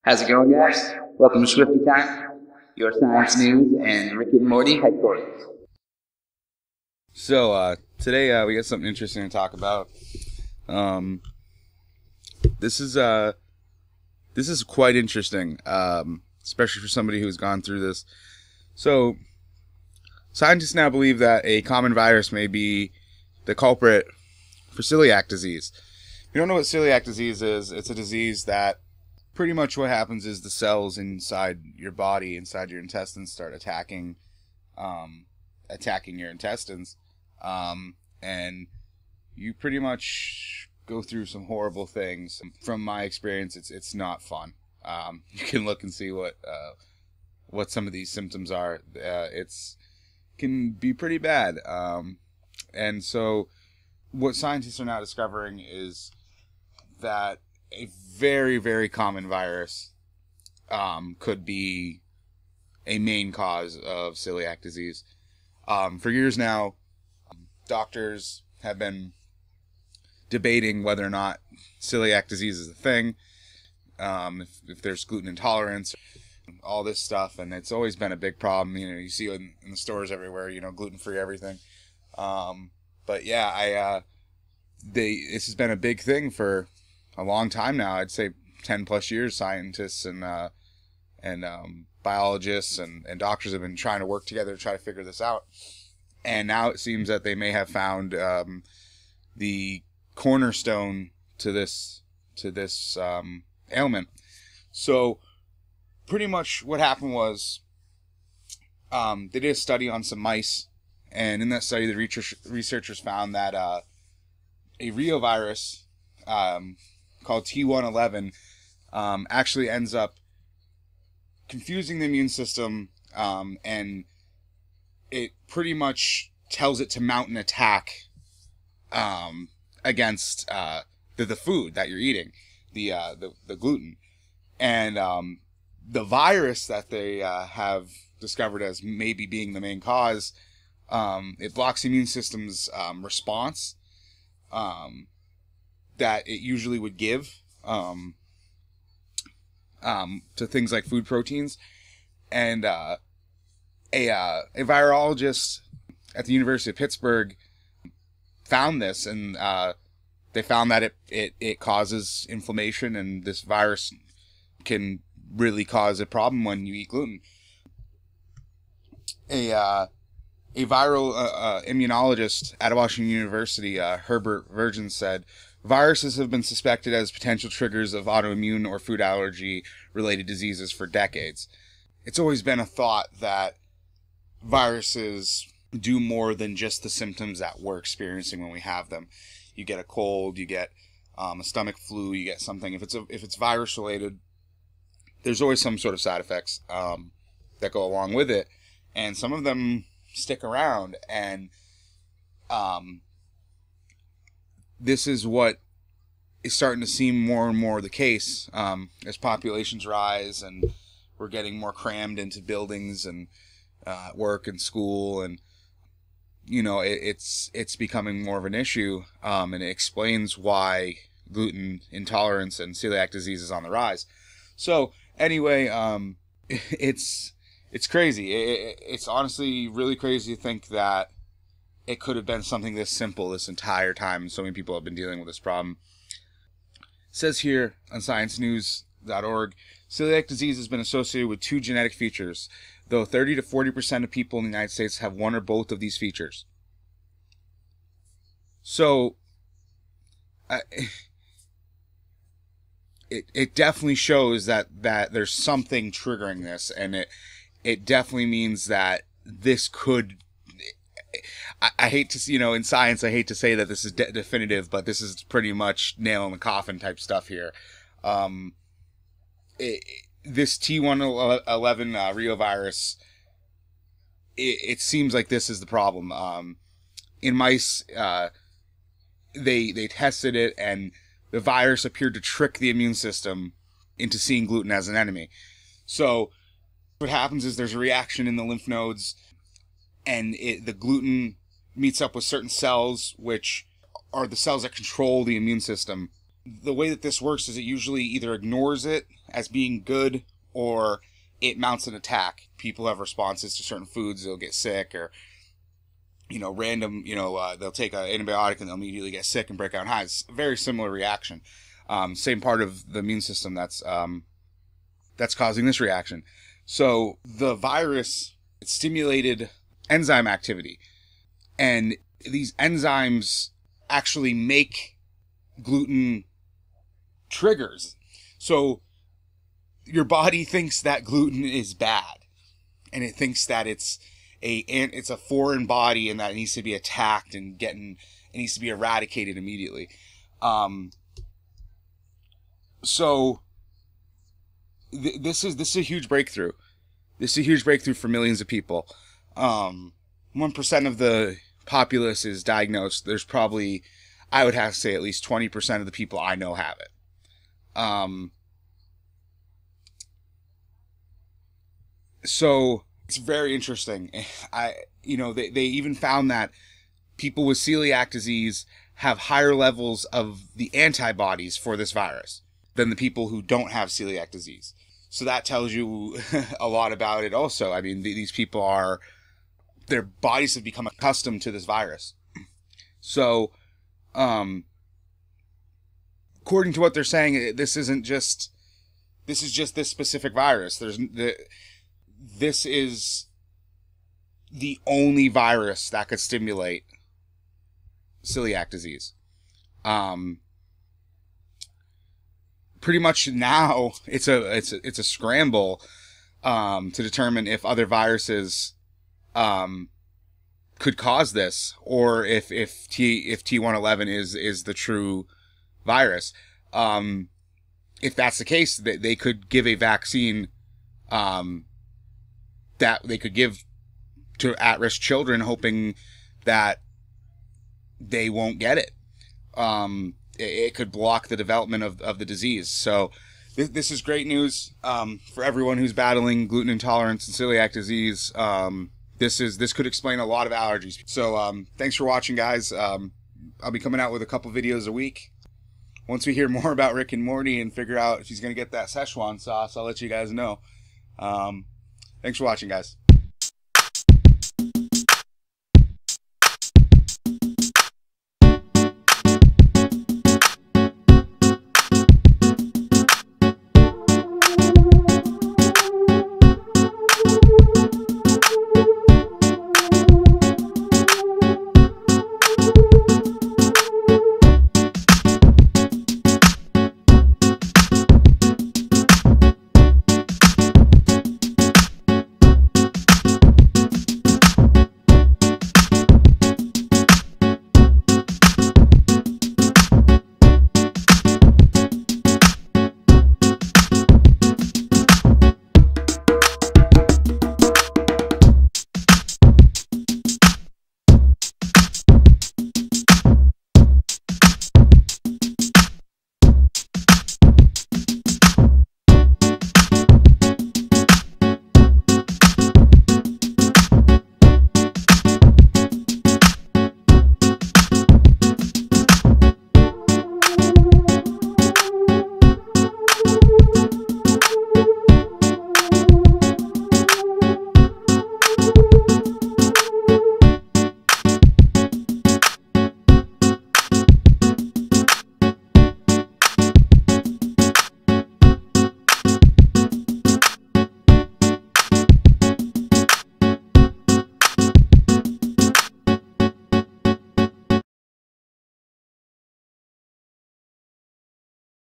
How's it going, guys? Welcome to Swifty Time, your science news and Rick and Morty headquarters. So today we got something interesting to talk about. Um, this is quite interesting, especially for somebody who's gone through this. So scientists now believe that a common virus may be the culprit for celiac disease. If you don't know what celiac disease is, it's a disease that pretty much what happens is the cells inside your body, inside your intestines, start attacking your intestines. And you pretty much go through some horrible things. From my experience, it's not fun. You can look and see what some of these symptoms are. It's can be pretty bad. And so what scientists are now discovering is that a very, very common virus could be a main cause of celiac disease. For years now, doctors have been debating whether or not celiac disease is a thing, if there's gluten intolerance, all this stuff, and it's always been a big problem. You know, you see it in the stores everywhere, gluten-free everything. But yeah, this has been a big thing for a long time now. I'd say 10 plus years. Scientists and biologists and doctors have been trying to work together to try to figure this out. And now it seems that they may have found the cornerstone to this ailment. So pretty much what happened was they did a study on some mice, and in that study the researchers found that a reovirus called T111 actually ends up confusing the immune system, and it pretty much tells it to mount an attack against the food that you're eating, the gluten. And the virus that they have discovered as maybe being the main cause, it blocks the immune system's response that it usually would give to things like food proteins. And a virologist at the University of Pittsburgh found this, and they found that it causes inflammation, and this virus can really cause a problem when you eat gluten. A viral immunologist at Washington University, Herbert Virgin, said, "Viruses have been suspected as potential triggers of autoimmune or food allergy related diseases for decades. It's always been a thought that viruses do more than just the symptoms that we're experiencing when we have them. You get a cold, you get a stomach flu, you get something. If it's virus related, there's always some sort of side effects that go along with it, and some of them stick around. And this is what is starting to seem more and more the case as populations rise, and we're getting more crammed into buildings and work and school, and it's becoming more of an issue, and it explains why gluten intolerance and celiac disease is on the rise. So anyway, it's crazy. It's honestly really crazy to think that it could have been something this simple this entire time. So many people have been dealing with this problem. It says here on sciencenews.org, celiac disease has been associated with two genetic features, though 30 to 40% of people in the United States have one or both of these features. So it definitely shows that there's something triggering this, and it definitely means that this could. I hate to, in science, I hate to say that this is definitive, but this is pretty much nail in the coffin type stuff here. This T111 reovirus, it seems like this is the problem. In mice, they tested it, and the virus appeared to trick the immune system into seeing gluten as an enemy. So what happens is there's a reaction in the lymph nodes, and the gluten meets up with certain cells, which are the cells that control the immune system. the way that this works is it usually either ignores it as being good or it mounts an attack. People have responses to certain foods, they'll get sick, or random, they'll take an antibiotic and they'll immediately get sick and break out in hives. Very similar reaction. Same part of the immune system that's causing this reaction. So the virus, it stimulated enzyme activity, and these enzymes actually make gluten triggers. So your body thinks that gluten is bad, and it thinks that it's a foreign body and that it needs to be attacked and it needs to be eradicated immediately. So this is a huge breakthrough. This is a huge breakthrough for millions of people. 1% of the populace is diagnosed. There's probably, I would have to say, at least 20% of the people I know have it. So it's very interesting. They even found that people with celiac disease have higher levels of the antibodies for this virus than the people who don't have celiac disease. So that tells you a lot about it also. I mean, these people their bodies have become accustomed to this virus. So, according to what they're saying, this is just this specific virus. This is the only virus that could stimulate celiac disease. Pretty much now it's a scramble to determine if other viruses could cause this, or if T111 is the true virus. If that's the case, they could give a vaccine that they could give to at-risk children, hoping that they won't get it. It could block the development of the disease. So this is great news for everyone who's battling gluten intolerance and celiac disease. This could explain a lot of allergies. So thanks for watching, guys. I'll be coming out with a couple videos a week. Once we hear more about Rick and Morty and figure out if he's going to get that Szechuan sauce, I'll let you guys know. Thanks for watching, guys.